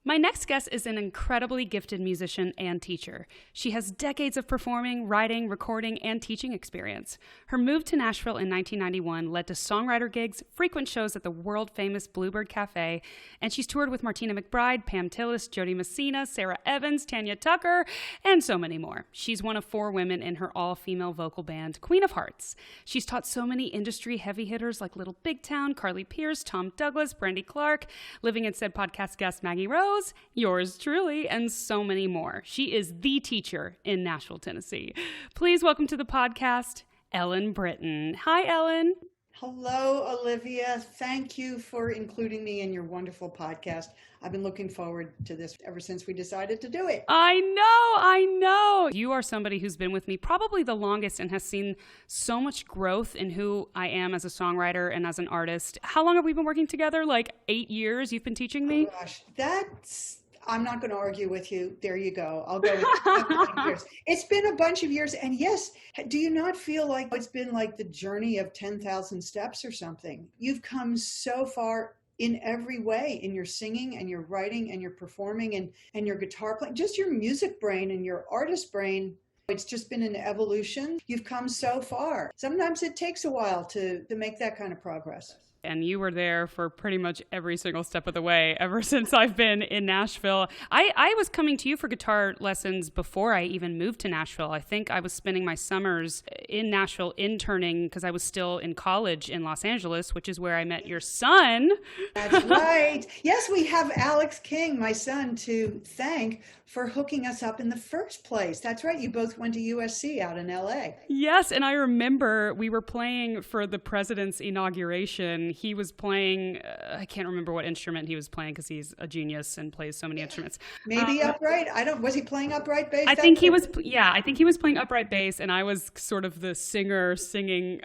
My next guest is an incredibly gifted musician and teacher. She has decades of performing, writing, recording, and teaching experience. Her move to Nashville in 1991 led to songwriter gigs, frequent shows at the world-famous Bluebird Cafe, and she's toured with Martina McBride, Pam Tillis, Jody Messina, Sarah Evans, Tanya Tucker, and so many more. She's one of 4 women in her all-female vocal band, Queen of Hearts. She's taught so many industry heavy hitters like Little Big Town, Carly Pierce, Tom Douglas, Brandy Clark, Living and Said podcast guest Maggie Rose, yours truly, and so many more. She is the teacher in Nashville, Tennessee. Please welcome to the podcast, Ellen Britton. Hi, Ellen. Hello, Olivia. Thank you for including me in your wonderful podcast. I've been looking forward to this ever since we decided to do it. I know. You are somebody who's been with me probably the longest and has seen so much growth in who I am as a songwriter and as an artist. How long have we been working together? Like 8 years you've been teaching me? Oh gosh, I'm not going to argue with you. There you go. I'll go with years. It's been a bunch of years. And yes, do you not feel like it's been like the journey of 10,000 steps or something? You've come so far in every way, in your singing and your writing and your performing and your guitar playing, just your music brain and your artist brain. It's just been an evolution. You've come so far. Sometimes it takes a while to make that kind of progress. And you were there for pretty much every single step of the way ever since I've been in Nashville. I was coming to you for guitar lessons before I even moved to Nashville. I think I was spending my summers in Nashville interning because I was still in college in Los Angeles, which is where I met your son. That's right. Yes, we have Alex King, my son, to thank for hooking us up in the first place. That's right. You both went to USC out in LA. Yes, and I remember we were playing for the president's inauguration. He was playing, I can't remember what instrument he was playing because he's a genius and plays so many instruments. Maybe upright. Was he playing upright bass? I think he was playing upright bass, and I was sort of the singer singing.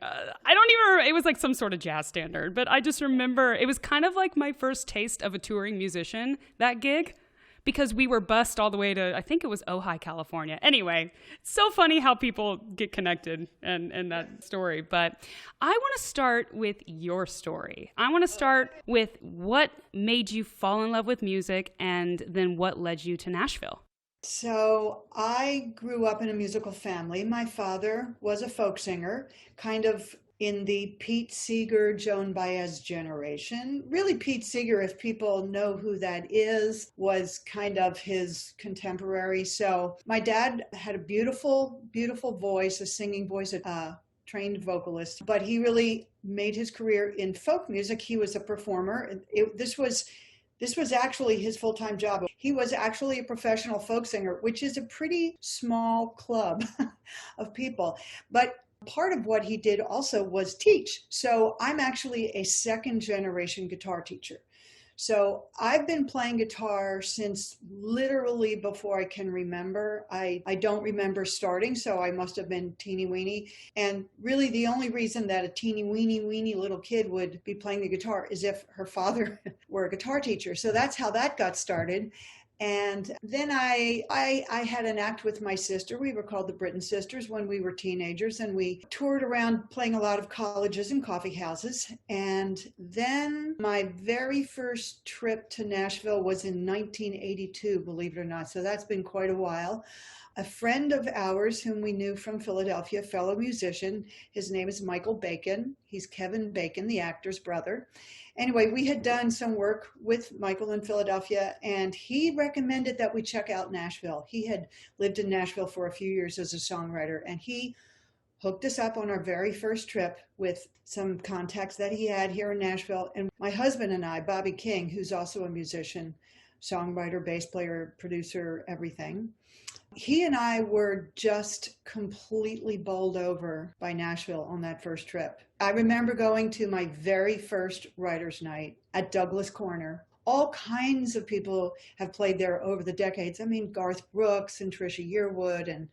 It was like some sort of jazz standard, but I just remember it was kind of like my first taste of a touring musician, that gig. Because we were bused all the way to, I think it was Ojai, California. Anyway, it's so funny how people get connected and that story. But I want to start with your story. I want to start with what made you fall in love with music and then what led you to Nashville. So I grew up in a musical family. My father was a folk singer, kind of in the Pete Seeger, Joan Baez generation. Really, Pete Seeger, if people know who that is, was kind of his contemporary. So my dad had a beautiful, beautiful voice, a singing voice, a trained vocalist, but he really made his career in folk music. He was a performer. This was actually his full-time job. He was actually a professional folk singer, which is a pretty small club of people. But part of what he did also was teach. So I'm actually a second generation guitar teacher. So I've been playing guitar since literally before I can remember. I don't remember starting, so I must have been teeny weeny. And really the only reason that a teeny weeny little kid would be playing the guitar is if her father were a guitar teacher. So that's how that got started. And then I had an act with my sister. We were called the Britton Sisters when we were teenagers, and we toured around playing a lot of colleges and coffee houses. And then my very first trip to Nashville was in 1982, believe it or not. So that's been quite a while. A friend of ours whom we knew from Philadelphia, fellow musician, his name is Michael Bacon. He's Kevin Bacon, the actor's brother. Anyway, we had done some work with Michael in Philadelphia, and he recommended that we check out Nashville. He had lived in Nashville for a few years as a songwriter, and he hooked us up on our very first trip with some contacts that he had here in Nashville. And my husband and I, Bobby King, who's also a musician, songwriter, bass player, producer, everything, he and I were just completely bowled over by Nashville on that first trip. I remember going to my very first writer's night at Douglas Corner. All kinds of people have played there over the decades. I mean, Garth Brooks and Trisha Yearwood and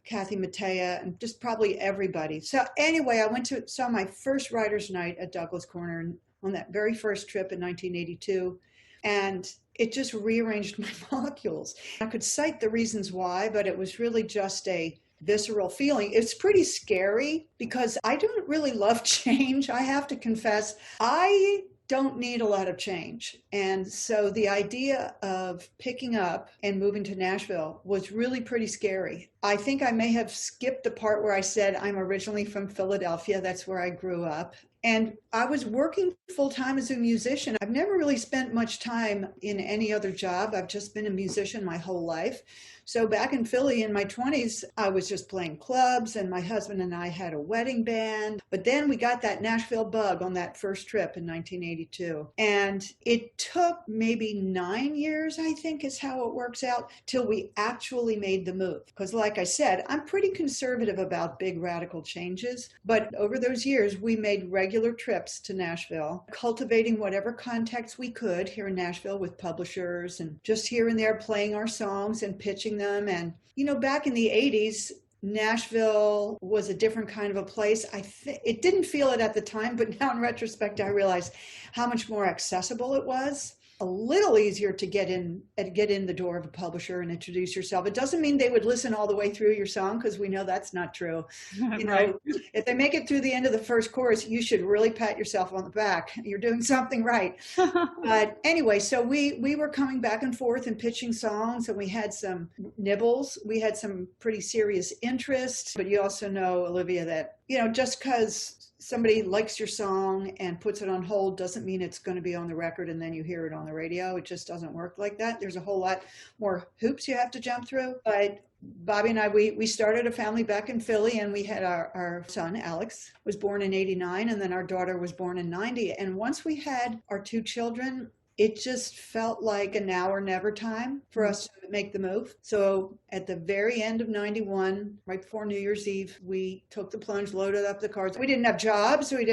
Kathy Mattea and just probably everybody. So anyway, I saw my first writer's night at Douglas Corner on that very first trip in 1982. And it just rearranged my molecules. I could cite the reasons why, but it was really just a visceral feeling. It's pretty scary because I don't really love change. I have to confess, I don't need a lot of change. And so the idea of picking up and moving to Nashville was really pretty scary. I think I may have skipped the part where I said I'm originally from Philadelphia. That's where I grew up. And I was working full time as a musician. I've never really spent much time in any other job. I've just been a musician my whole life. So back in Philly in my 20s, I was just playing clubs, and my husband and I had a wedding band. But then we got that Nashville bug on that first trip in 1982. And it took maybe 9 years, I think is how it works out, till we actually made the move. Because like I said, I'm pretty conservative about big radical changes. But over those years, we made regular trips to Nashville, cultivating whatever contacts we could here in Nashville with publishers, and just here and there playing our songs and pitching them. And, back in the 80s, Nashville was a different kind of a place. It didn't feel it at the time, but now in retrospect, I realize how much more accessible it was. A little easier to get in the door of a publisher and introduce yourself. It doesn't mean they would listen all the way through your song, because we know that's not true. Right. If they make it through the end of the first chorus, you should really pat yourself on the back. You're doing something right. But anyway, so we were coming back and forth and pitching songs, and we had some nibbles. We had some pretty serious interest. But you also know, Olivia, that just because somebody likes your song and puts it on hold doesn't mean it's going to be on the record and then you hear it on the radio. It just doesn't work like that. There's a whole lot more hoops you have to jump through. But Bobby and I, we started a family back in Philly, and we had our son, Alex, was born in 89, and then our daughter was born in 90. And once we had our two children, it just felt like a now or never time for us to make the move. So at the very end of 91, right before New Year's Eve, we took the plunge, loaded up the cars. We didn't have jobs, so we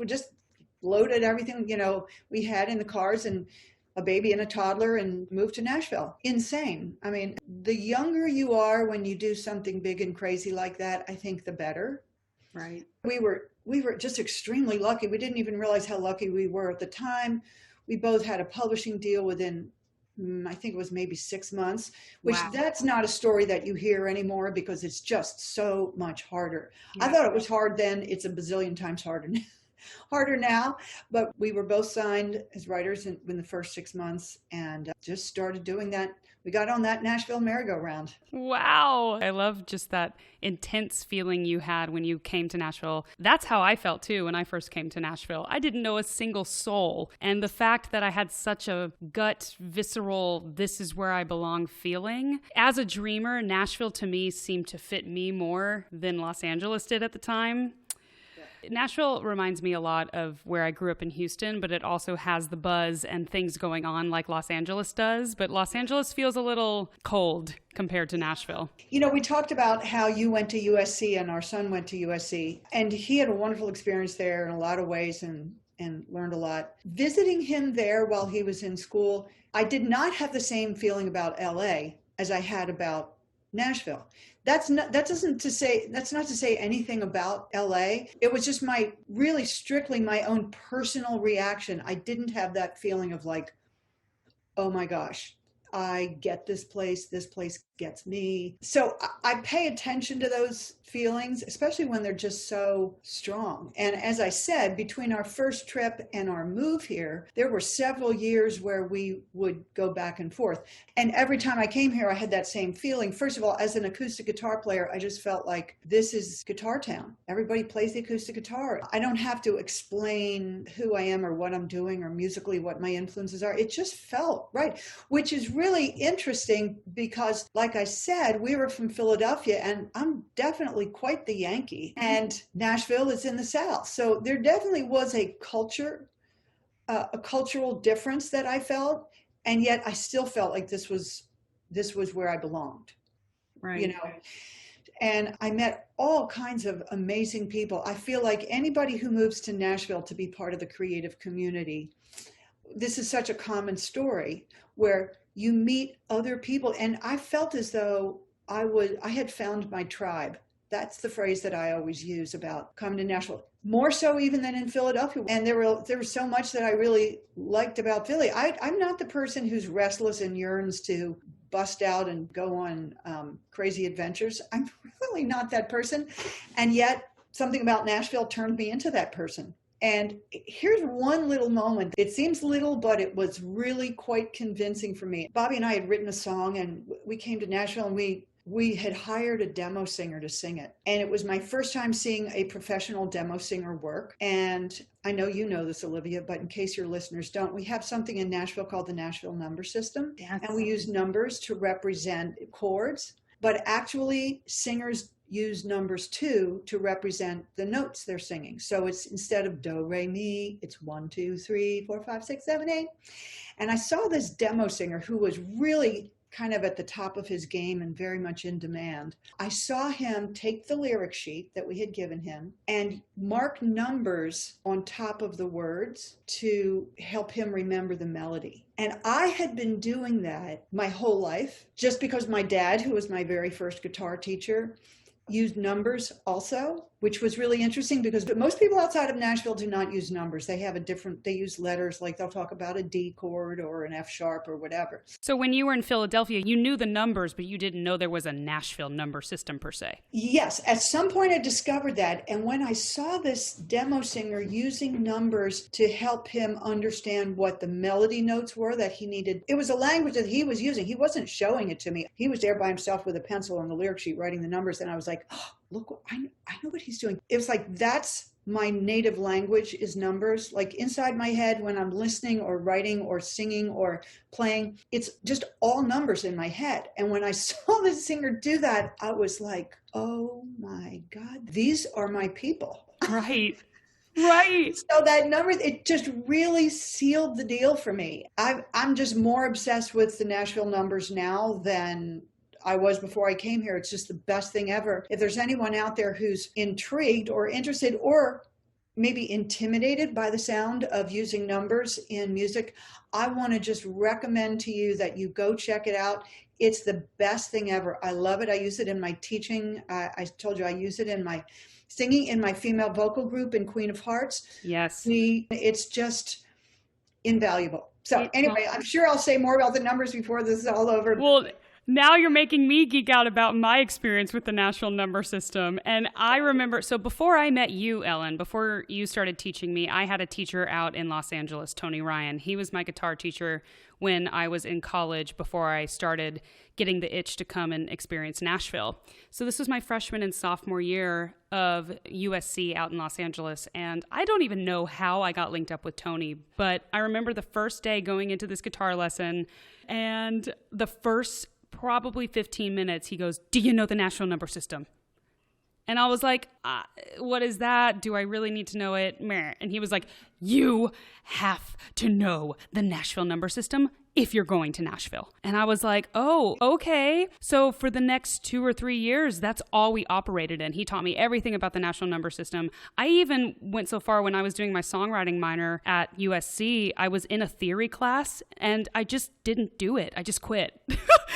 just loaded everything, we had in the cars, and a baby and a toddler, and moved to Nashville. Insane. I mean, the younger you are when you do something big and crazy like that, I think the better. Right. We were just extremely lucky. We didn't even realize how lucky we were at the time. We both had a publishing deal within, I think it was maybe 6 months, which That's not a story that you hear anymore, because it's just so much harder. Yeah. I thought it was hard then. It's a bazillion times harder now. But we were both signed as writers in the first 6 months, and just started doing that. We got on that Nashville merry-go-round. Wow. I love just that intense feeling you had when you came to Nashville. That's how I felt too when I first came to Nashville. I didn't know a single soul. And the fact that I had such a gut, visceral, this is where I belong feeling. As a dreamer, Nashville to me seemed to fit me more than Los Angeles did at the time. Nashville reminds me a lot of where I grew up in Houston, but it also has the buzz and things going on like Los Angeles does. But Los Angeles feels a little cold compared to Nashville. We talked about how you went to USC and our son went to USC, and he had a wonderful experience there in a lot of ways, and learned a lot. Visiting him there while he was in school, I did not have the same feeling about LA as I had about Nashville. That's not to say anything about LA. It was just strictly my own personal reaction. I didn't have that feeling of like, oh my gosh, I get this place gets me. So I pay attention to those feelings, especially when they're just so strong. And as I said, between our first trip and our move here, there were several years where we would go back and forth. And every time I came here, I had that same feeling. First of all, as an acoustic guitar player, I just felt like this is Guitar Town. Everybody plays the acoustic guitar. I don't have to explain who I am or what I'm doing or musically what my influences are. It just felt right, which is really interesting because, like I said, we were from Philadelphia, and I'm definitely quite the Yankee, and Nashville is in the South. So there definitely was a cultural difference that I felt, and yet I still felt like this was where I belonged. Right. And I met all kinds of amazing people. I feel like anybody who moves to Nashville to be part of the creative community, this is such a common story where you meet other people. And I felt as though I had found my tribe. That's the phrase that I always use about coming to Nashville, more so even than in Philadelphia. And there was so much that I really liked about Philly. I'm not the person who's restless and yearns to bust out and go on crazy adventures. I'm really not that person. And yet something about Nashville turned me into that person. And here's one little moment. It seems little, but it was really quite convincing for me. Bobby and I had written a song, and we came to Nashville, and we had hired a demo singer to sing it. And it was my first time seeing a professional demo singer work. And I know you know this, Olivia, but in case your listeners don't, we have something in Nashville called the Nashville number system. Yes. And we use numbers to represent chords, but actually singers use numbers too to represent the notes they're singing. So it's instead of do, re, mi, it's 1, 2, 3, 4, 5, 6, 7, 8. And I saw this demo singer who was really kind of at the top of his game and very much in demand. I saw him take the lyric sheet that we had given him and mark numbers on top of the words to help him remember the melody. And I had been doing that my whole life just because my dad, who was my very first guitar teacher, used numbers also, which was really interesting because most people outside of Nashville do not use numbers. They use letters, like they'll talk about a D chord or an F sharp or whatever. So when you were in Philadelphia, you knew the numbers, but you didn't know there was a Nashville number system per se. Yes, at some point I discovered that. And when I saw this demo singer using numbers to help him understand what the melody notes were that he needed, it was a language that he was using. He wasn't showing it to me. He was there by himself with a pencil on the lyric sheet writing the numbers. And I was like, oh, look, I know what he's doing. It was like, that's my native language is numbers. Like inside my head when I'm listening or writing or singing or playing, it's just all numbers in my head. And when I saw the singer do that, I was like, oh my God, these are my people. Right. Right. So that number, it just really sealed the deal for me. I'm just more obsessed with the Nashville numbers now than I was before I came here. It's just the best thing ever. If there's anyone out there who's intrigued or interested or maybe intimidated by the sound of using numbers in music, I want to just recommend to you that you go check it out. It's the best thing ever. I love it. I use it in my teaching. I told you I use it in my singing in my female vocal group in Queen of Hearts. Yes. It's just invaluable. So anyway, I'm sure I'll say more about the numbers before this is all over. Well, now you're making me geek out about my experience with the Nashville number system. And I remember, so before I met you, Ellen, before you started teaching me, I had a teacher out in Los Angeles, Tony Ryan. He was my guitar teacher when I was in college before I started getting the itch to come and experience Nashville. So this was my freshman and sophomore year of USC out in Los Angeles. And I don't even know how I got linked up with Tony, but I remember the first day going into this guitar lesson and the first probably 15 minutes, he goes, "Do you know the Nashville number system?" And I was like, what is that? Do I really need to know it? Meh. And he was like, "You have to know the Nashville number system if you're going to Nashville." And I was like, oh, okay. So for the next 2 or 3 years, that's all we operated in. He taught me everything about the Nashville number system. I even went so far when I was doing my songwriting minor at USC, I was in a theory class and I just didn't do it. I just quit.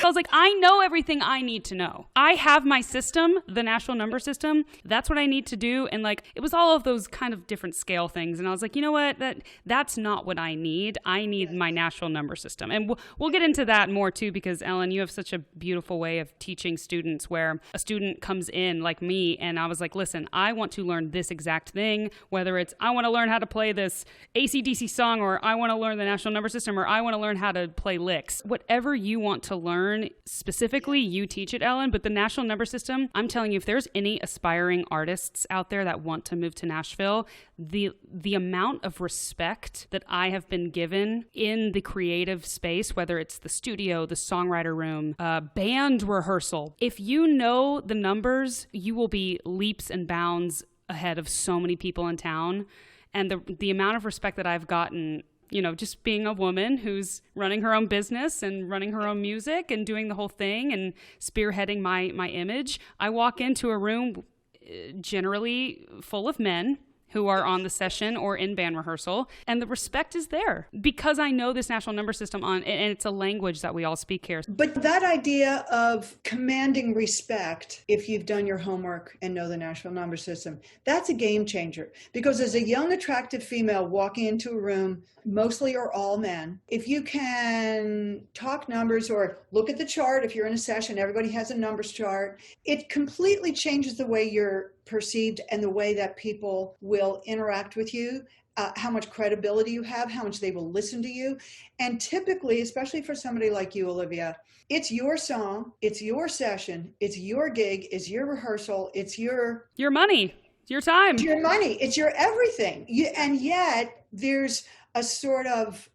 I was like, I know everything I need to know. I have my system, the Nashville number system. That's what I need to do. And like, it was all of those kind of different scale things. And I was like, you know what? That's not what I need. I need my Nashville number system. And we'll get into that more too, because Ellen, you have such a beautiful way of teaching students where a student comes in like me and I was like, listen, I want to learn this exact thing, whether it's I want to learn how to play this AC/DC song, or I want to learn the Nashville number system, or I want to learn how to play licks. Whatever you want to learn, specifically, you teach it, Ellen, but the Nashville number system, I'm telling you, if there's any aspiring artists out there that want to move to Nashville, the amount of respect that I have been given in the creative space, whether it's the studio, the songwriter room, band rehearsal, if you know the numbers, you will be leaps and bounds ahead of so many people in town. And the amount of respect that I've gotten, you know, just being a woman who's running her own business and running her own music and doing the whole thing and spearheading my image. I walk into a room generally full of men who are on the session or in band rehearsal, and the respect is there because I know this Nashville number system and it's a language that we all speak here. But that idea of commanding respect, if you've done your homework and know the Nashville number system, that's a game changer. Because as a young, attractive female walking into a room, mostly or all men, if you can talk numbers or look at the chart, if you're in a session, everybody has a numbers chart, it completely changes the way you're perceived and the way that people will interact with you, how much credibility you have, how much they will listen to you. And typically, especially for somebody like you, Olivia, it's your song, it's your session, it's your gig, it's your rehearsal, it's your money, your time, it's your money, it's your everything. And yet there's a sort of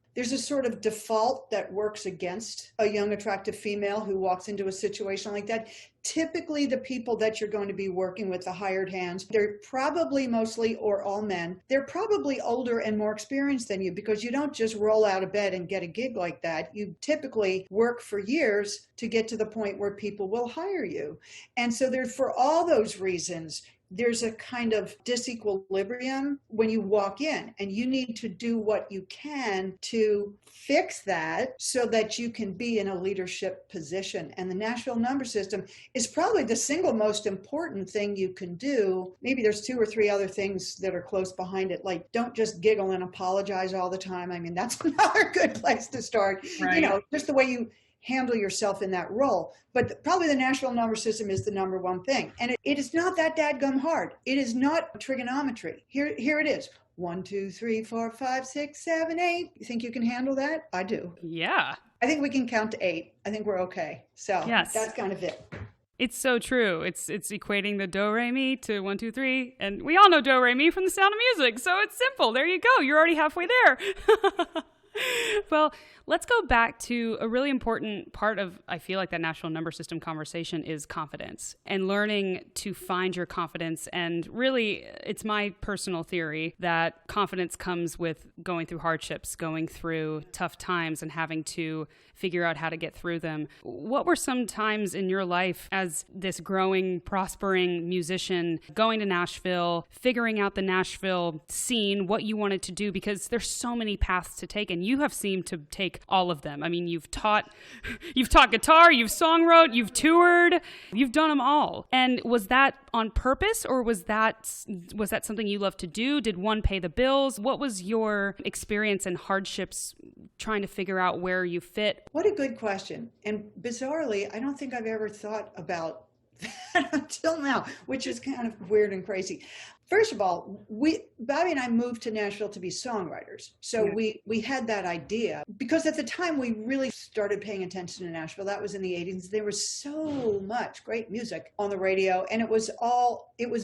default that works against a young, attractive female who walks into a situation like that. Typically, the people that you're going to be working with, the hired hands, they're probably mostly or all men. They're probably older and more experienced than you, because you don't just roll out of bed and get a gig like that. You typically work for years to get to the point where people will hire you. And so for all those reasons, there's a kind of disequilibrium when you walk in, and you need to do what you can to fix that so that you can be in a leadership position. And the Nashville number system is probably the single most important thing you can do. Maybe there's 2 or 3 other things that are close behind it, like don't just giggle and apologize all the time. I mean, that's another good place to start. Right. Just the way you handle yourself in that role. But probably the Nashville number system is the number one thing. And it is not that dadgum hard. It is not trigonometry. Here it is. 1, 2, 3, 4, 5, 6, 7, 8. You think you can handle that? I do. Yeah. I think we can count to 8. I think we're okay. So yes. That's kind of it. It's so true. It's equating the do, re, mi to 1, 2, 3. And we all know do, re, mi from The Sound of Music. So it's simple. There you go. You're already halfway there. Well, let's go back to a really important part of, I feel like, that Nashville number system conversation is confidence and learning to find your confidence. And really, it's my personal theory that confidence comes with going through hardships, going through tough times, and having to figure out how to get through them. What were some times in your life as this growing, prospering musician, going to Nashville, figuring out the Nashville scene, what you wanted to do? Because there's so many paths to take, and you have seemed to take all of them. I mean, you've taught guitar, you've songwrote, you've toured, you've done them all. And was that on purpose, or was that something you loved to do? Did one pay the bills? What was your experience and hardships trying to figure out where you fit? What a good question. And bizarrely, I don't think I've ever thought about that until now, which is kind of weird and crazy. First of all, Bobby and I moved to Nashville to be songwriters. So yeah. we had that idea because at the time we really started paying attention to Nashville. That was in the 80s. There was so much great music on the radio, and it was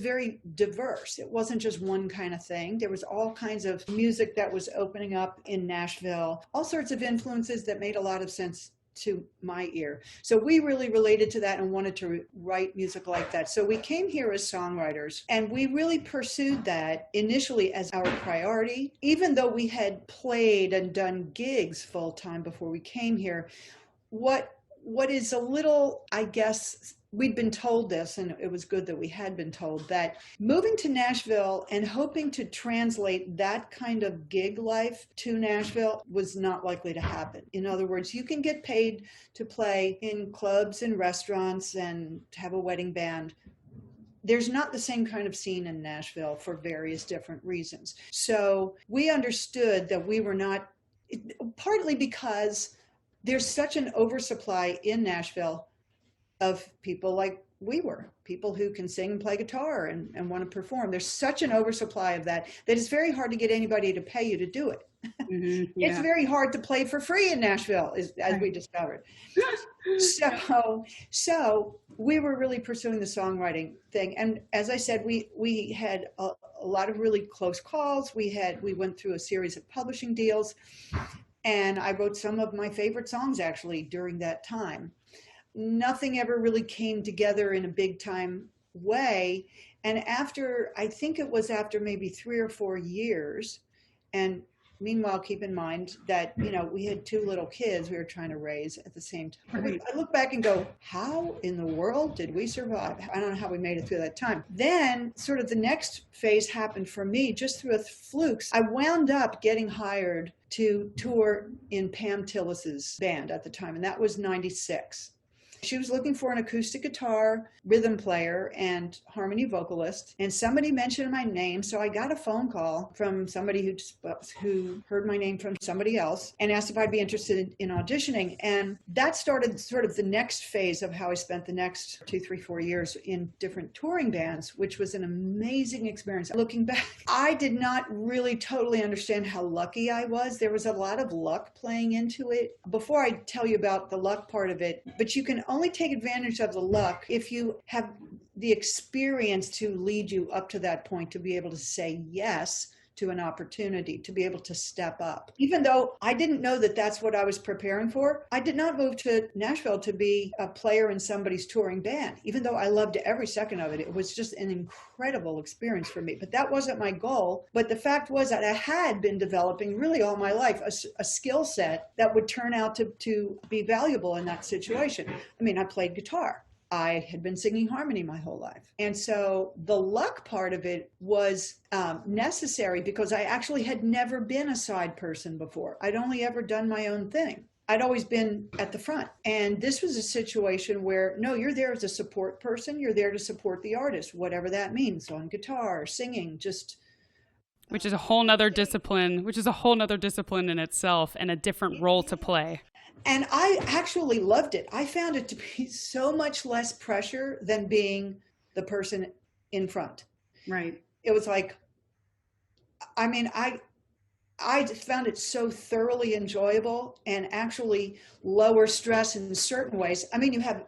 very diverse. It wasn't just one kind of thing. There was all kinds of music that was opening up in Nashville, all sorts of influences that made a lot of sense to my ear. So we really related to that and wanted to write music like that. So we came here as songwriters, and we really pursued that initially as our priority. Even though we had played and done gigs full time before we came here, what is a little, I guess, we'd been told this, and it was good that we had been told, that moving to Nashville and hoping to translate that kind of gig life to Nashville was not likely to happen. In other words, you can get paid to play in clubs and restaurants and have a wedding band. There's not the same kind of scene in Nashville for various different reasons. So we understood that we were not, partly because there's such an oversupply in Nashville of people like we were, people who can sing and play guitar and want to perform. There's such an oversupply of that it's very hard to get anybody to pay you to do it. Mm-hmm, yeah. It's very hard to play for free in Nashville, as we discovered. So we were really pursuing the songwriting thing. And as I said, we had a lot of really close calls. We went through a series of publishing deals, and I wrote some of my favorite songs actually during that time. Nothing ever really came together in a big time way. And I think it was after maybe 3 or 4 years. And meanwhile, keep in mind that, we had 2 little kids we were trying to raise at the same time. Right. I look back and go, how in the world did we survive? I don't know how we made it through that time. Then sort of the next phase happened for me just through a fluke. I wound up getting hired to tour in Pam Tillis's band at the time. And that was 96. She was looking for an acoustic guitar, rhythm player, and harmony vocalist. And somebody mentioned my name. So I got a phone call from somebody who heard my name from somebody else and asked if I'd be interested in auditioning. And that started sort of the next phase of how I spent the next 2, 3, 4 years in different touring bands, which was an amazing experience. Looking back, I did not really totally understand how lucky I was. There was a lot of luck playing into it. Before I tell you about the luck part of it, but you can only take advantage of the luck if you have the experience to lead you up to that point, to be able to say yes to an opportunity, to be able to step up. Even though I didn't know that that's what I was preparing for, I did not move to Nashville to be a player in somebody's touring band, even though I loved every second of it. It was just an incredible experience for me, but that wasn't my goal. But the fact was that I had been developing really all my life a skill set that would turn out to be valuable in that situation. I mean, I played guitar. I had been singing harmony my whole life. And so the luck part of it was necessary because I actually had never been a side person before. I'd only ever done my own thing. I'd always been at the front. And this was a situation where, no, you're there as a support person. You're there to support the artist, whatever that means, on guitar, singing, just... Which is a whole nother discipline, in itself, and a different role to play. And I actually loved it. I found it to be so much less pressure than being the person in front. Right. It was like, I mean, I just found it so thoroughly enjoyable and actually lower stress in certain ways. I mean, you have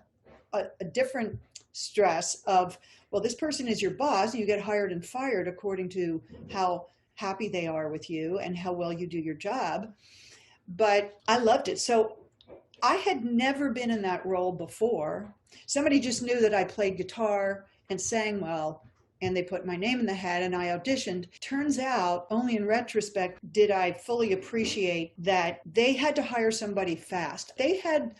a different stress of, well, this person is your boss, and you get hired and fired according to how happy they are with you and how well you do your job. But I loved it. So I had never been in that role before. Somebody just knew that I played guitar and sang well, and they put my name in the hat and I auditioned. Turns out, only in retrospect did I fully appreciate that they had to hire somebody fast. They had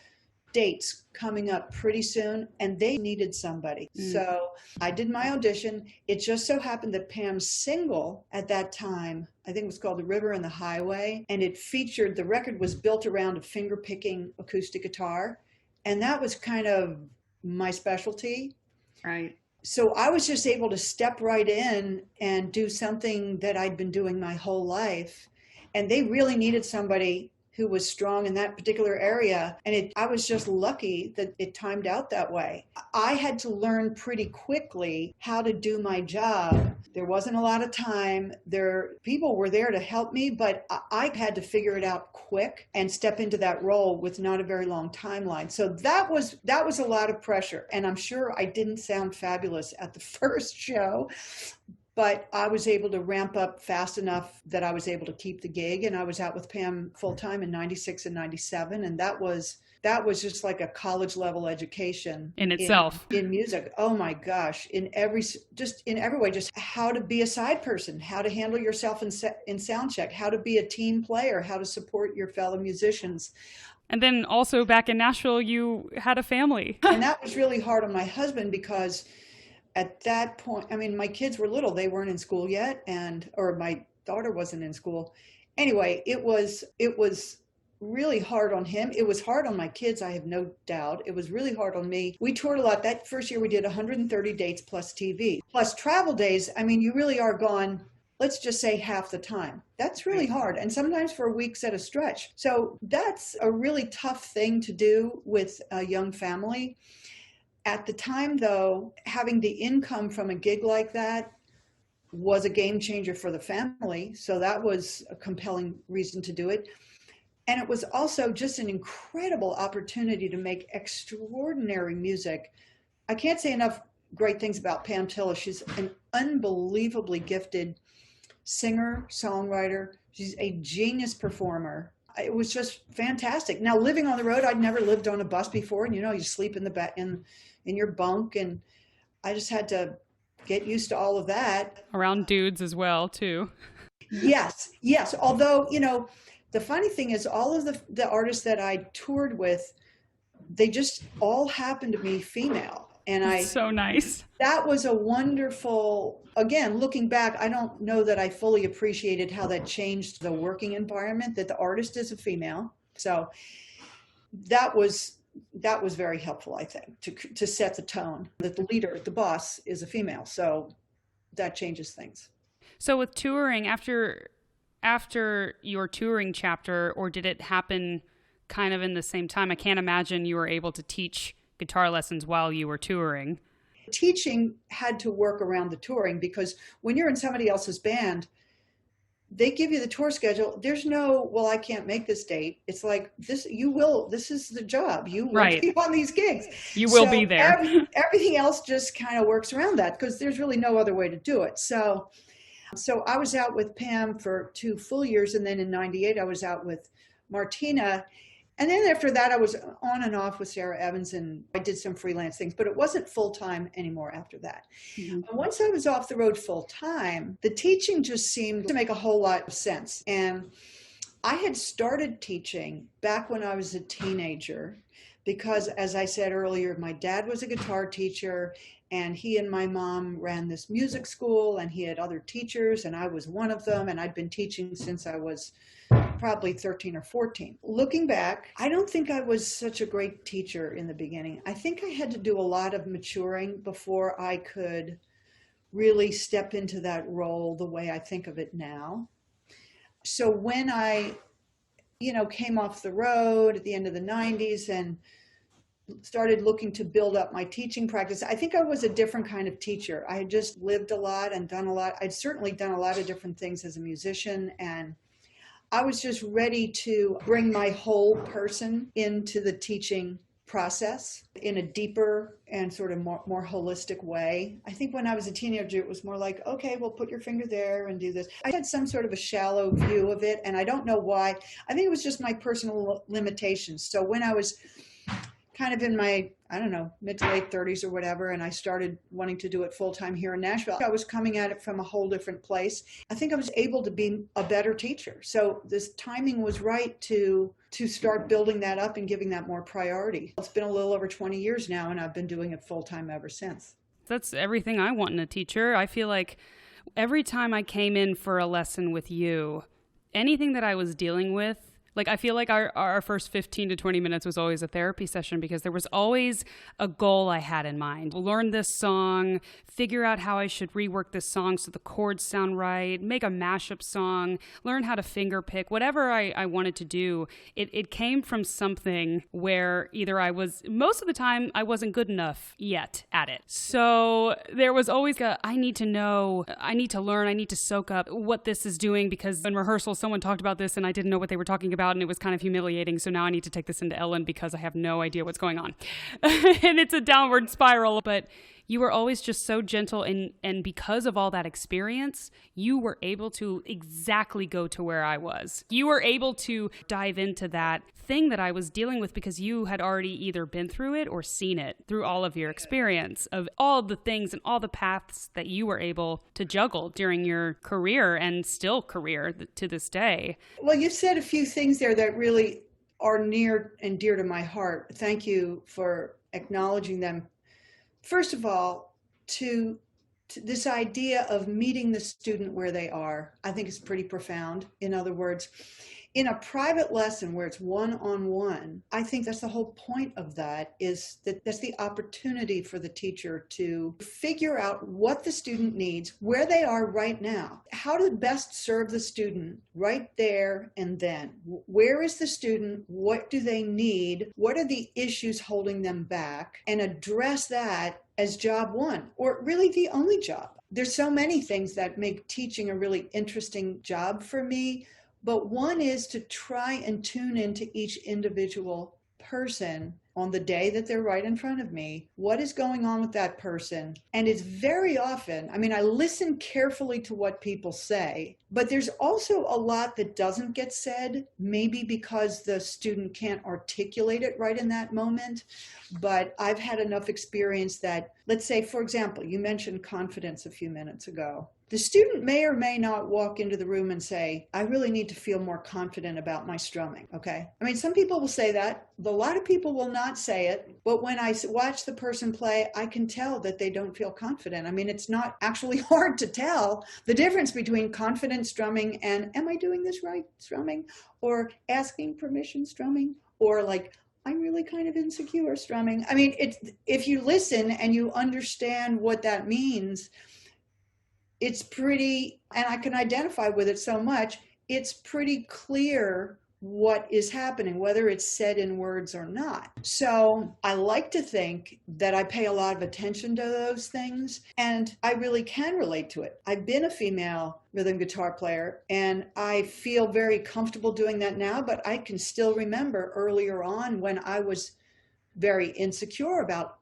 dates coming up pretty soon and they needed somebody. So I did my audition. It just so happened that Pam's single at that time, I think it was called The River and the Highway, and it featured, the record was built around a finger picking acoustic guitar, and that was kind of my specialty. Right. So I was just able to step right in and do something that I'd been doing my whole life, and they really needed somebody who was strong in that particular area. And I was just lucky that it timed out that way. I had to learn pretty quickly how to do my job. There wasn't a lot of time. People were there to help me, but I had to figure it out quick and step into that role with not a very long timeline. So that was a lot of pressure. And I'm sure I didn't sound fabulous at the first show, but I was able to ramp up fast enough that I was able to keep the gig. And I was out with Pam full time in 96 and 97. And that was just like a college level education in itself, in music. Oh my gosh. In every way, just how to be a side person, how to handle yourself in sound check, how to be a team player, how to support your fellow musicians. And then also back in Nashville, you had a family. And that was really hard on my husband because at that point, I mean, my kids were little. They weren't in school yet, or my daughter wasn't in school. Anyway, it was really hard on him. It was hard on my kids, I have no doubt. It was really hard on me. We toured a lot. That first year we did 130 dates plus TV, plus travel days. I mean, you really are gone, let's just say half the time. That's really hard. And sometimes for weeks at a stretch. So that's a really tough thing to do with a young family. At the time, though, having the income from a gig like that was a game changer for the family. So that was a compelling reason to do it. And it was also just an incredible opportunity to make extraordinary music. I can't say enough great things about Pam Tillis. She's an unbelievably gifted singer, songwriter. She's a genius performer. It was just fantastic. Now, living on the road, I'd never lived on a bus before. And, you sleep in your bunk, and I just had to get used to all of that. Around dudes as well, too. Yes. Although, the funny thing is all of the artists that I toured with, they just all happened to be female. And That's so nice. That was a wonderful, again, looking back, I don't know that I fully appreciated how that changed the working environment, that the artist is a female. So that was that was very helpful, I think, to set the tone that the leader, the boss, is a female. So that changes things. So with touring, after your touring chapter, or did it happen kind of in the same time? I can't imagine you were able to teach guitar lessons while you were touring. Teaching had to work around the touring, because when you're in somebody else's band, they give you the tour schedule. There's no, well, I can't make this date. It's like, this is the job. You will be on these gigs. You will be there. Everything else just kind of works around that, because there's really no other way to do it. So I was out with Pam for 2 full years. And then in 98, I was out with Martina. And then after that, I was on and off with Sarah Evans, and I did some freelance things, but it wasn't full time anymore after that. Mm-hmm. And once I was off the road full time, the teaching just seemed to make a whole lot of sense. And I had started teaching back when I was a teenager, because as I said earlier, my dad was a guitar teacher, and he and my mom ran this music school, and he had other teachers, and I was one of them. And I'd been teaching since I was probably 13 or 14. Looking back, I don't think I was such a great teacher in the beginning. I think I had to do a lot of maturing before I could really step into that role the way I think of it now. So when I, came off the road at the end of the 90s and started looking to build up my teaching practice, I think I was a different kind of teacher. I had just lived a lot and done a lot. I'd certainly done a lot of different things as a musician, and I was just ready to bring my whole person into the teaching process in a deeper and sort of more holistic way. I think when I was a teenager, it was more like, okay, well, put your finger there and do this. I had some sort of a shallow view of it, and I don't know why. I think it was just my personal limitations. So when I was kind of in my, mid to late 30s or whatever, and I started wanting to do it full time here in Nashville, I was coming at it from a whole different place. I think I was able to be a better teacher. So this timing was right to start building that up and giving that more priority. It's been a little over 20 years now, and I've been doing it full time ever since. That's everything I want in a teacher. I feel like every time I came in for a lesson with you, anything that I was dealing with, I feel like our first 15 to 20 minutes was always a therapy session, because there was always a goal I had in mind. Learn this song, figure out how I should rework this song so the chords sound right, make a mashup song, learn how to finger pick, whatever I wanted to do. It came from something where either most of the time, I wasn't good enough yet at it. So there was always I need to know, I need to learn, I need to soak up what this is doing, because in rehearsal, someone talked about this and I didn't know what they were talking about, and it was kind of humiliating. So now I need to take this into Ellen because I have no idea what's going on. And it's a downward spiral. But you were always just so gentle, and because of all that experience, you were able to exactly go to where I was. You were able to dive into that thing that I was dealing with, because you had already either been through it or seen it through all of your experience of all the things and all the paths that you were able to juggle during your career, and still career to this day. Well, you said a few things there that really are near and dear to my heart. Thank you for acknowledging them. First of all, to this idea of meeting the student where they are, I think is pretty profound. In other words, in a private lesson where it's one-on-one, I think that's the whole point of that, is that that's the opportunity for the teacher to figure out what the student needs, where they are right now, how to best serve the student right there and then. Where is the student? What do they need? What are the issues holding them back? And address that as job one, or really the only job. There's so many things that make teaching a really interesting job for me. But one is to try and tune into each individual person on the day that they're right in front of me. What is going on with that person? And it's very often, I listen carefully to what people say, but there's also a lot that doesn't get said, maybe because the student can't articulate it right in that moment. But I've had enough experience that, let's say, for example, you mentioned confidence a few minutes ago. The student may or may not walk into the room and say, I really need to feel more confident about my strumming, okay? Some people will say that. A lot of people will not say it. But when I watch the person play, I can tell that they don't feel confident. It's not actually hard to tell the difference between confident strumming and, am I doing this right strumming? Or asking permission strumming? Or I'm really kind of insecure strumming. I mean, it's, if you listen and you understand what that means, it's pretty, and I can identify with it so much, it's pretty clear what is happening, whether it's said in words or not. So I like to think that I pay a lot of attention to those things, and I really can relate to it. I've been a female rhythm guitar player, and I feel very comfortable doing that now, but I can still remember earlier on when I was very insecure about,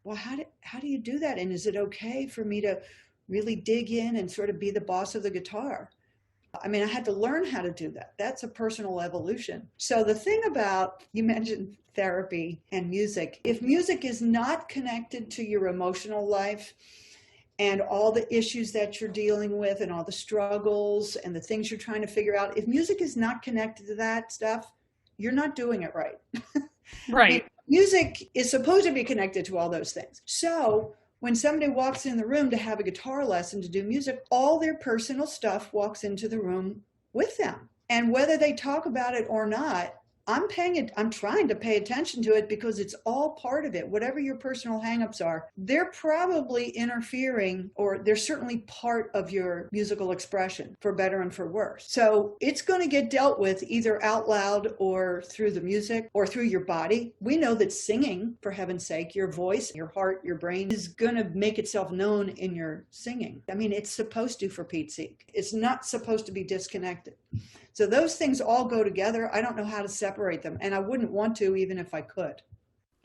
well, how do you do that? And is it okay for me to really dig in and sort of be the boss of the guitar? I mean, I had to learn how to do that. That's a personal evolution. So the thing about, you mentioned therapy and music. If music is not connected to your emotional life and all the issues that you're dealing with and all the struggles and the things you're trying to figure out, if music is not connected to that stuff, you're not doing it right. Right. Music is supposed to be connected to all those things. So when somebody walks in the room to have a guitar lesson, to do music, all their personal stuff walks into the room with them. And whether they talk about it or not, I'm trying to pay attention to it because it's all part of it. Whatever your personal hangups are, they're probably interfering, or they're certainly part of your musical expression, for better and for worse. So it's going to get dealt with either out loud or through the music or through your body. We know that singing, for heaven's sake, your voice, your heart, your brain is going to make itself known in your singing. I mean, it's supposed to, for Pete's sake. It's not supposed to be disconnected. So those things all go together. I don't know how to separate them, and I wouldn't want to even if I could.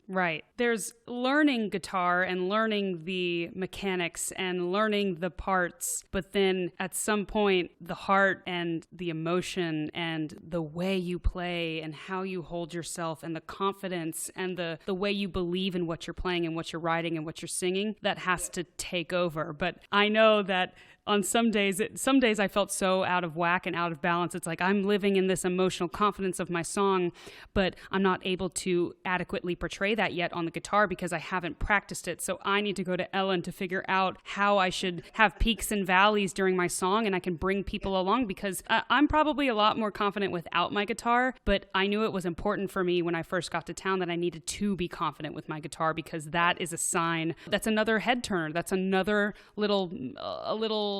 Right. There's learning guitar and learning the mechanics and learning the parts, but then at some point, the heart and the emotion and the way you play and how you hold yourself and the confidence and the way you believe in what you're playing and what you're writing and what you're singing, that has to take over. But I know that on some days I felt so out of whack and out of balance. It's like I'm living in this emotional confidence of my song, but I'm not able to adequately portray that yet on the guitar because I haven't practiced it. So I need to go to Ellen to figure out how I should have peaks and valleys during my song, and I can bring people along, because I'm probably a lot more confident without my guitar, but I knew it was important for me when I first got to town that I needed to be confident with my guitar, because that is a sign. That's another head turner. That's another little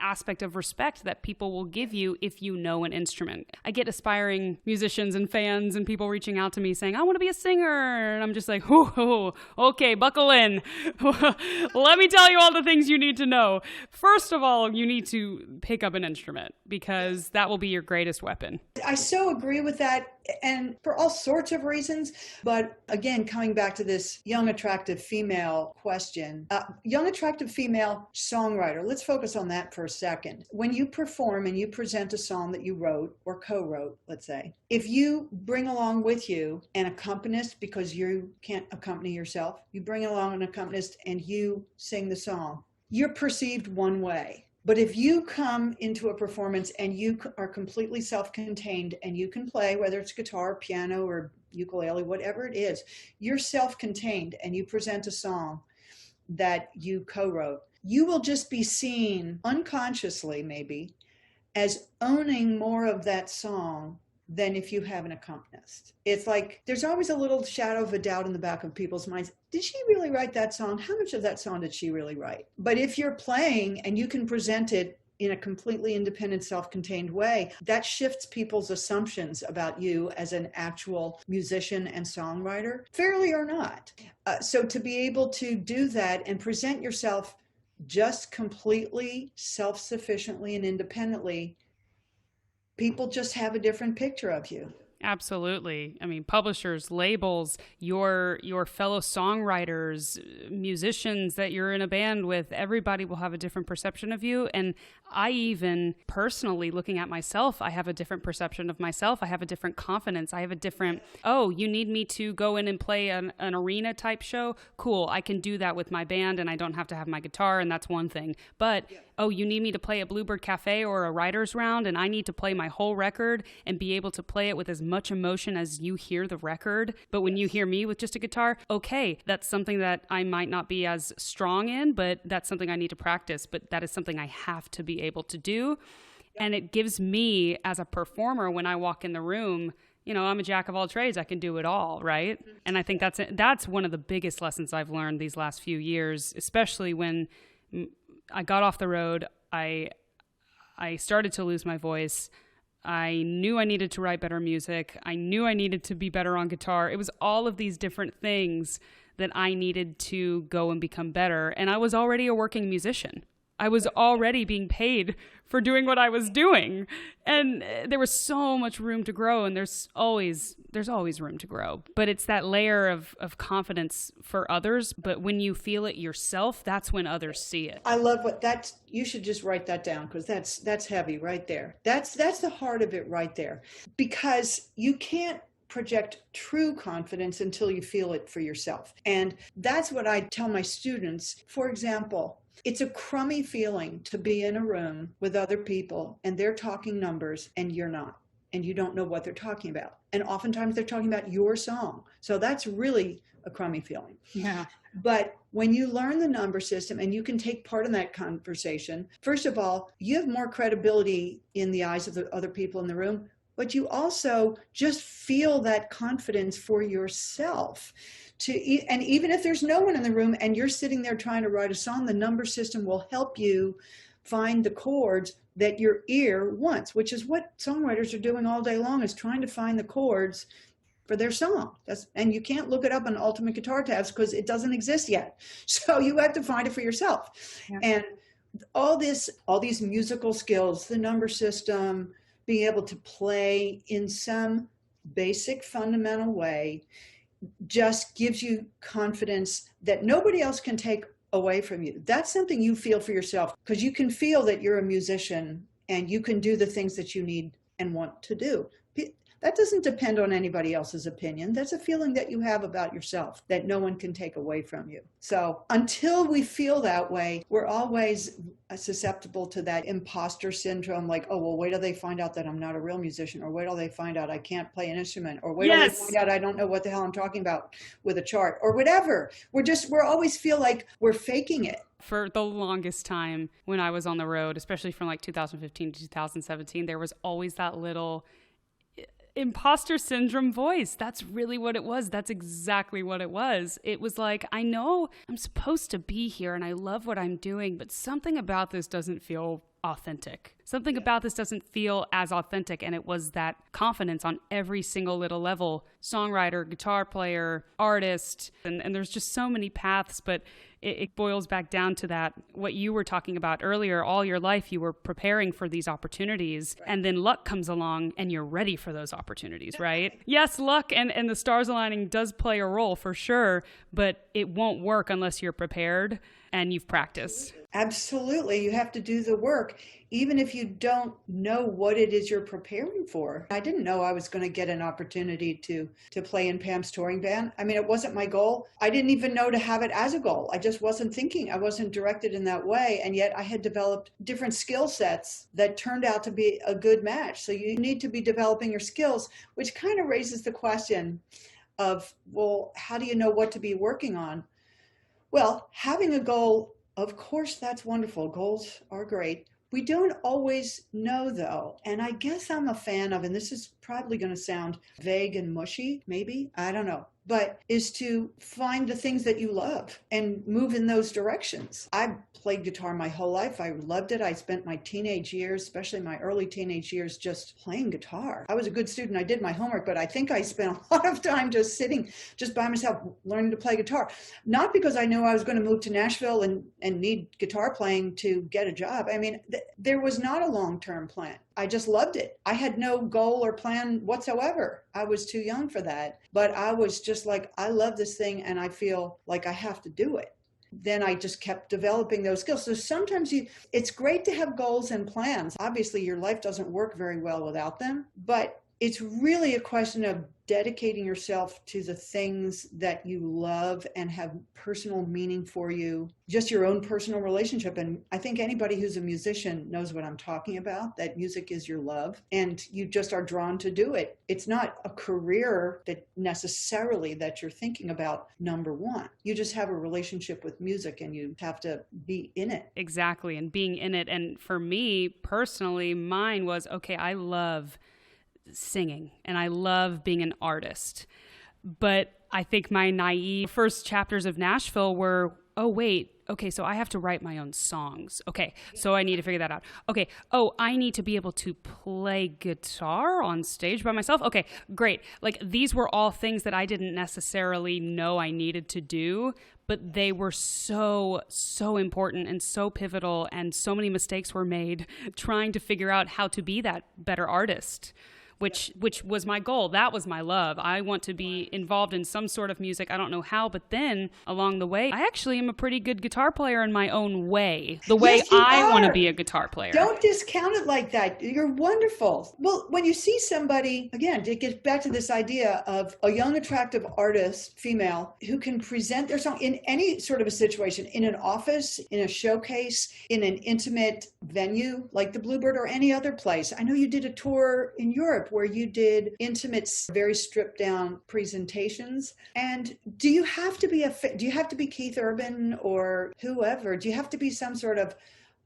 aspect of respect that people will give you if you know an instrument. I get aspiring musicians and fans and people reaching out to me saying, I want to be a singer. And I'm just like, okay, buckle in. Let me tell you all the things you need to know. First of all, you need to pick up an instrument, because that will be your greatest weapon. I so agree with that, and for all sorts of reasons. But again, coming back to this young, attractive female question, young, attractive female songwriter, let's focus on that for a second. When you perform and you present a song that you wrote or co-wrote, let's say, if you bring along with you an accompanist, because you can't accompany yourself, you bring along an accompanist and you sing the song, you're perceived one way. But if you come into a performance and you are completely self-contained and you can play, whether it's guitar, piano, or ukulele, whatever it is, you're self-contained and you present a song that you co-wrote, you will just be seen unconsciously, maybe, as owning more of that song than if you have an accompanist. It's like there's always a little shadow of a doubt in the back of people's minds. Did she really write that song? How much of that song did she really write? But if you're playing and you can present it in a completely independent, self-contained way, that shifts people's assumptions about you as an actual musician and songwriter, fairly or not. So to be able to do that and present yourself just completely self-sufficiently and independently, people just have a different picture of you. Absolutely. I mean, publishers, labels, your fellow songwriters, musicians that you're in a band with, everybody will have a different perception of you. And I even personally, looking at myself, I have a different perception of myself. I have a different confidence. I have a different, oh, you need me to go in and play an arena type show? Cool. I can do that with my band and I don't have to have my guitar, and that's one thing. But oh, you need me to play a Bluebird Cafe or a writer's round, and I need to play my whole record and be able to play it with as much emotion as you hear the record. But when you hear me with just a guitar, okay, that's something that I might not be as strong in, but that's something I need to practice. But that is something I have to be able to do. And it gives me, as a performer, when I walk in the room, I'm a jack of all trades. I can do it all, right? And I think that's one of the biggest lessons I've learned these last few years, especially when I got off the road. I started to lose my voice. I knew I needed to write better music. I knew I needed to be better on guitar. It was all of these different things that I needed to go and become better. And I was already a working musician. I was already being paid for doing what I was doing. And there was so much room to grow, and there's always room to grow. But it's that layer of confidence for others. But when you feel it yourself, that's when others see it. I love you should just write that down, because that's heavy right there. That's the heart of it right there. Because you can't project true confidence until you feel it for yourself. And that's what I tell my students. For example, it's a crummy feeling to be in a room with other people and they're talking numbers and you're not, and you don't know what they're talking about. And oftentimes they're talking about your song. So that's really a crummy feeling. Yeah. But when you learn the number system and you can take part in that conversation, first of all, you have more credibility in the eyes of the other people in the room, but you also just feel that confidence for yourself. And even if there's no one in the room and you're sitting there trying to write a song, the number system will help you find the chords that your ear wants, which is what songwriters are doing all day long, is trying to find the chords for their song. And you can't look it up on Ultimate Guitar Tabs because it doesn't exist yet. So you have to find it for yourself. Yeah. And all these musical skills, the number system, being able to play in some basic fundamental way, just gives you confidence that nobody else can take away from you. That's something you feel for yourself, because you can feel that you're a musician and you can do the things that you need and want to do. That doesn't depend on anybody else's opinion. That's a feeling that you have about yourself that no one can take away from you. So until we feel that way, we're always susceptible to that imposter syndrome, like, oh, well, wait till they find out that I'm not a real musician, or wait till they find out I can't play an instrument, or wait till they find out I don't know what the hell I'm talking about with a chart, or whatever. We're always feel like we're faking it. For the longest time when I was on the road, especially from like 2015 to 2017, there was always that little imposter syndrome voice. That's really what it was. That's exactly what it was. It was like, I know I'm supposed to be here and I love what I'm doing, but something about this doesn't feel authentic. Something about this doesn't feel as authentic. And it was that confidence on every single little level: songwriter, guitar player, artist. And there's just so many paths, but it boils back down to that, what you were talking about earlier. All your life, you were preparing for these opportunities, and then luck comes along and you're ready for those opportunities, right? Yes, luck and the stars aligning does play a role for sure, but it won't work unless you're prepared and you've practiced. Absolutely. You have to do the work, even if you don't know what it is you're preparing for. I didn't know I was going to get an opportunity to play in Pam's touring band. I mean, it wasn't my goal. I didn't even know to have it as a goal. I just wasn't thinking. I wasn't directed in that way. And yet I had developed different skill sets that turned out to be a good match. So you need to be developing your skills, which kind of raises the question of, well, how do you know what to be working on? Well, having a goal, of course, that's wonderful. Goals are great. We don't always know, though. And I guess I'm a fan of, and this is probably going to sound vague and mushy, maybe, I don't know, but is to find the things that you love and move in those directions. I played guitar my whole life. I loved it. I spent my teenage years, especially my early teenage years, just playing guitar. I was a good student. I did my homework, but I think I spent a lot of time just sitting, just by myself, learning to play guitar. Not because I knew I was going to move to Nashville and need guitar playing to get a job. I mean, there was not a long-term plan. I just loved it. I had no goal or plan whatsoever. I was too young for that. But I was just like, I love this thing and I feel like I have to do it. Then I just kept developing those skills. So sometimes it's great to have goals and plans. Obviously, your life doesn't work very well without them, but it's really a question of dedicating yourself to the things that you love and have personal meaning for you, just your own personal relationship. And I think anybody who's a musician knows what I'm talking about, that music is your love and you just are drawn to do it. It's not a career that necessarily that you're thinking about, number one. You just have a relationship with music and you have to be in it. Exactly. And being in it. And for me personally, mine was, okay, I love singing and I love being an artist. But I think my naive first chapters of Nashville were, oh, wait, okay, so I have to write my own songs. Okay, so I need to figure that out. Okay, oh, I need to be able to play guitar on stage by myself. Okay, great. Like, these were all things that I didn't necessarily know I needed to do, but they were so important and so pivotal, and so many mistakes were made trying to figure out how to be that better artist. Which was my goal. That was my love. I want to be involved in some sort of music. I don't know how, but then along the way, I actually am a pretty good guitar player in my own way. The way I want to be a guitar player. Don't discount it like that. You're wonderful. Well, when you see somebody, again, to get back to this idea of a young, attractive artist, female, who can present their song in any sort of a situation, in an office, in a showcase, in an intimate venue like the Bluebird or any other place. I know you did a tour in Europe where you did intimate, very stripped down presentations. And do you have to be Keith Urban or whoever? Do you have to be some sort of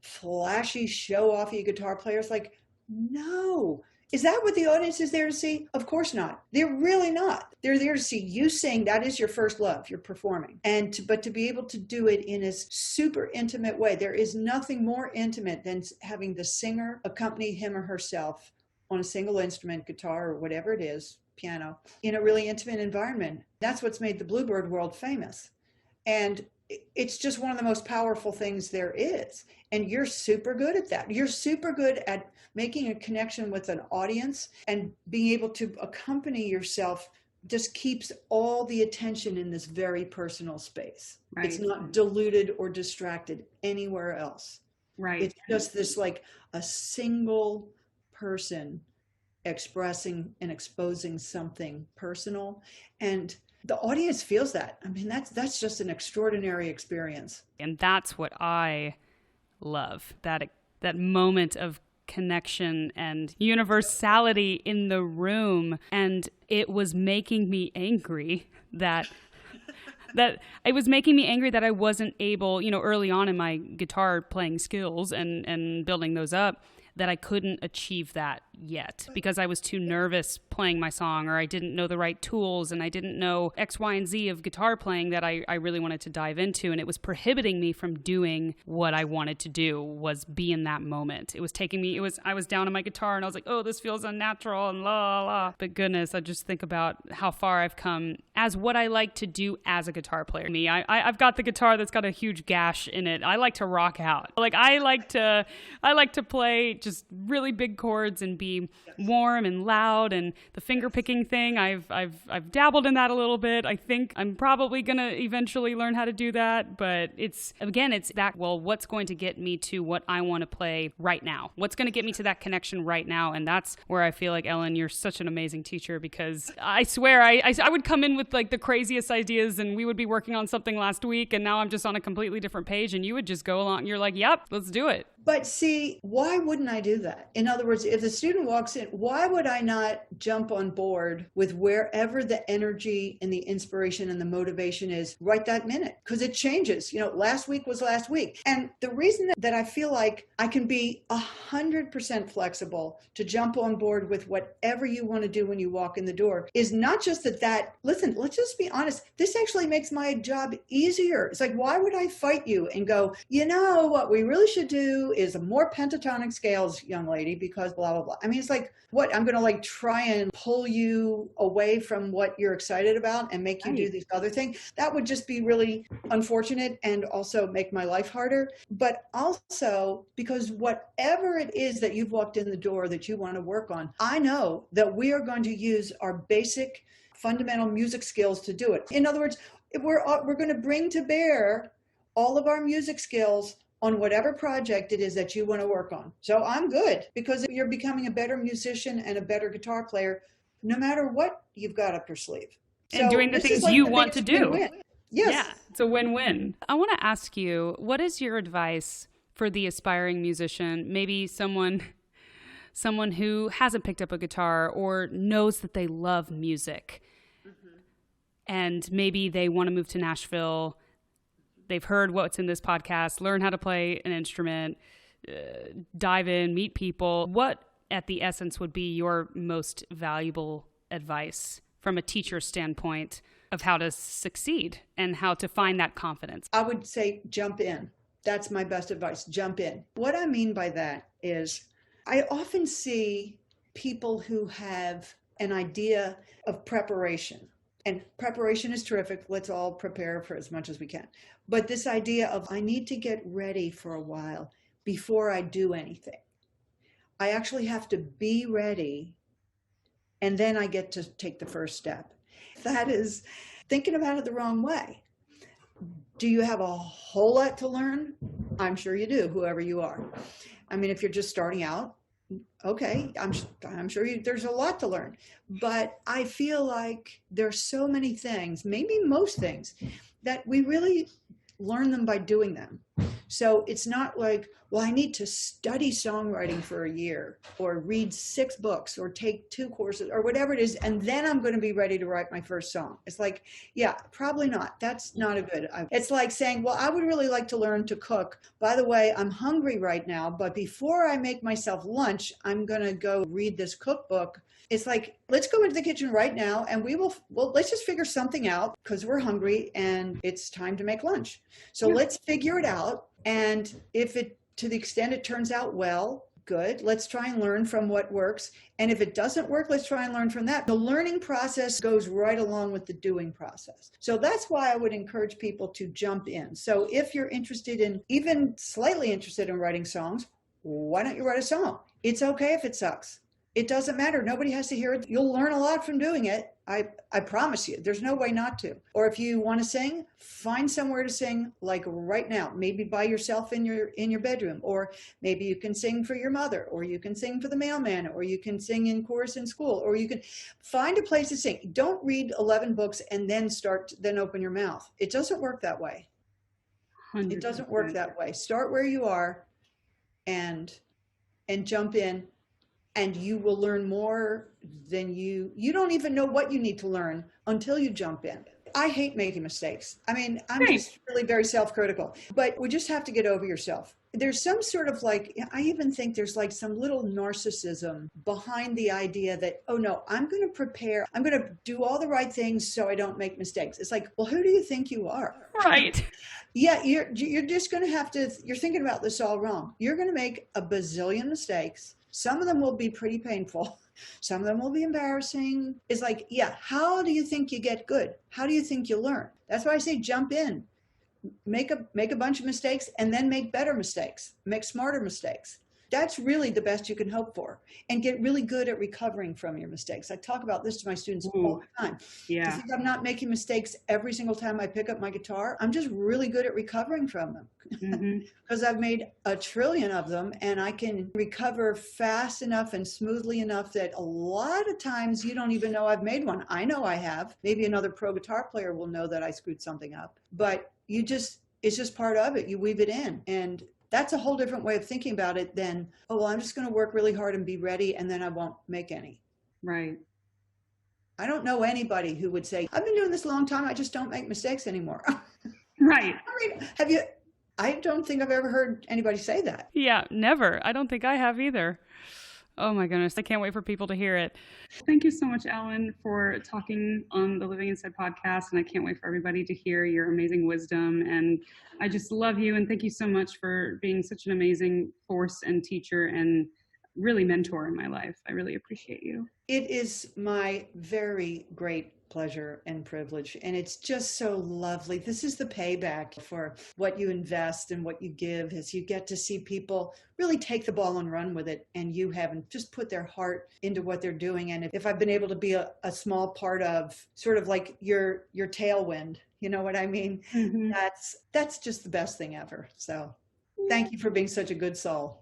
flashy show-offy guitar player? It's like, no. Is that what the audience is there to see? Of course not. They're really not. They're there to see you sing. That is your first love. You're performing. But to be able to do it in a super intimate way, there is nothing more intimate than having the singer accompany him or herself on a single instrument, guitar, or whatever it is, piano, in a really intimate environment. That's what's made the Bluebird world famous. And it's just one of the most powerful things there is. And you're super good at that. You're super good at making a connection with an audience, and being able to accompany yourself just keeps all the attention in this very personal space. Right. It's not diluted or distracted anywhere else. Right. It's just this like a single person expressing and exposing something personal, and the audience feels that. I mean, that's just an extraordinary experience. And that's what I love, that moment of connection and universality in the room. And it was making me angry that I wasn't able, early on in my guitar playing skills and building those up, that I couldn't achieve that yet because I was too nervous playing my song, or I didn't know the right tools, and I didn't know X, Y, and Z of guitar playing that I really wanted to dive into. And it was prohibiting me from doing what I wanted to do, was be in that moment. It was taking me, I was down on my guitar and I was like, oh, this feels unnatural and la la. But goodness, I just think about how far I've come as what I like to do as a guitar player. I've got the guitar that's got a huge gash in it. I like to rock out. Like I like to play just really big chords and be warm and loud, and the finger picking thing, I've dabbled in that a little bit. I think I'm probably going to eventually learn how to do that, but it's that, well, what's going to get me to what I want to play right now? What's going to get me to that connection right now? And that's where I feel like, Ellen, you're such an amazing teacher, because I swear I would come in with like the craziest ideas, and we would be working on something last week, and now I'm just on a completely different page, and you would just go along. You're like, yep, let's do it. But see, why wouldn't I do that? In other words, if the student walks in, why would I not jump on board with wherever the energy and the inspiration and the motivation is right that minute? Because it changes. Last week was last week. And the reason that I feel like I can be 100% flexible to jump on board with whatever you want to do when you walk in the door is not just that, listen, let's just be honest. This actually makes my job easier. It's like, why would I fight you and go, what we really should do is a more pentatonic scales, young lady, because blah, blah, blah. I mean, it's like, what? I'm going to like try and pull you away from what you're excited about and make you do these other things. That would just be really unfortunate and also make my life harder. But also because whatever it is that you've walked in the door that you want to work on, I know that we are going to use our basic fundamental music skills to do it. In other words, we're going to bring to bear all of our music skills on whatever project it is that you want to work on. So I'm good, because you're becoming a better musician and a better guitar player, no matter what you've got up your sleeve. And doing the things you want to do. Win-win. Yes. Yeah, it's a win-win. I want to ask you, what is your advice for the aspiring musician, maybe someone who hasn't picked up a guitar or knows that they love music, and maybe they want to move to Nashville? They've heard what's in this podcast, learn how to play an instrument, dive in, meet people. What at the essence would be your most valuable advice from a teacher's standpoint of how to succeed and how to find that confidence? I would say jump in. That's my best advice. Jump in. What I mean by that is I often see people who have an idea of preparation. And preparation is terrific. Let's all prepare for as much as we can. But this idea of I need to get ready for a while before I do anything. I actually have to be ready, and then I get to take the first step. That is thinking about it the wrong way. Do you have a whole lot to learn? I'm sure you do, whoever you are. I mean, if you're just starting out, okay, I'm sure there's a lot to learn. But I feel like there's so many things, maybe most things, that we really learn them by doing them. So it's not like, well, I need to study songwriting for a year or read 6 books or take 2 courses or whatever it is, and then I'm going to be ready to write my first song. It's like, yeah, probably not. That's not a good. It's like saying, well, I would really like to learn to cook. By the way, I'm hungry right now, but before I make myself lunch, I'm going to go read this cookbook. It's like, let's go into the kitchen right now and let's just figure something out because we're hungry and it's time to make lunch. So let's figure it out. And if to the extent it turns out well, good, let's try and learn from what works. And if it doesn't work, let's try and learn from that. The learning process goes right along with the doing process. So that's why I would encourage people to jump in. So if you're interested in, even slightly interested in writing songs, why don't you write a song? It's okay if it sucks. It doesn't matter. Nobody has to hear it. You'll learn a lot from doing it. I promise you. There's no way not to. Or if you want to sing, find somewhere to sing, like right now, maybe by yourself in your bedroom, or maybe you can sing for your mother, or you can sing for the mailman, or you can sing in chorus in school, or you can find a place to sing. Don't read 11 books and then open your mouth. It doesn't work that way. 100%. It doesn't work that way. Start where you are and jump in. And you will learn more than you don't even know what you need to learn until you jump in. I hate making mistakes. I mean, I'm just really very self-critical, but we just have to get over yourself. There's some sort of like, I even think there's like some little narcissism behind the idea that, oh no, I'm going to prepare. I'm going to do all the right things so I don't make mistakes. It's like, well, who do you think you are? Right. Yeah, you're just going to have to, you're thinking about this all wrong. You're going to make a bazillion mistakes. Some of them will be pretty painful. Some of them will be embarrassing. It's like, yeah, how do you think you get good? How do you think you learn? That's why I say jump in. Make a bunch of mistakes and then make better mistakes. Make smarter mistakes. That's really the best you can hope for. And get really good at recovering from your mistakes. I talk about this to my students all the time. Yeah. I think I'm not making mistakes every single time I pick up my guitar. I'm just really good at recovering from them. Because I've made a trillion of them and I can recover fast enough and smoothly enough that a lot of times you don't even know I've made one. I know I have. Maybe another pro guitar player will know that I screwed something up. But it's just part of it. You weave it in. And that's a whole different way of thinking about it than, oh, well, I'm just going to work really hard and be ready and then I won't make any. Right. I don't know anybody who would say, I've been doing this a long time. I just don't make mistakes anymore. Right. I mean, I don't think I've ever heard anybody say that. Yeah, never. I don't think I have either. Oh my goodness. I can't wait for people to hear it. Thank you so much, Ellen, for talking on the Living Inside podcast. And I can't wait for everybody to hear your amazing wisdom. And I just love you. And thank you so much for being such an amazing force and teacher and really mentor in my life. I really appreciate you. It is my very great pleasure and privilege. And it's just so lovely. This is the payback for what you invest and what you give, is you get to see people really take the ball and run with it. And you haven't just put their heart into what they're doing. And if I've been able to be a small part of sort of like your tailwind, you know what I mean? That's just the best thing ever. So thank you for being such a good soul.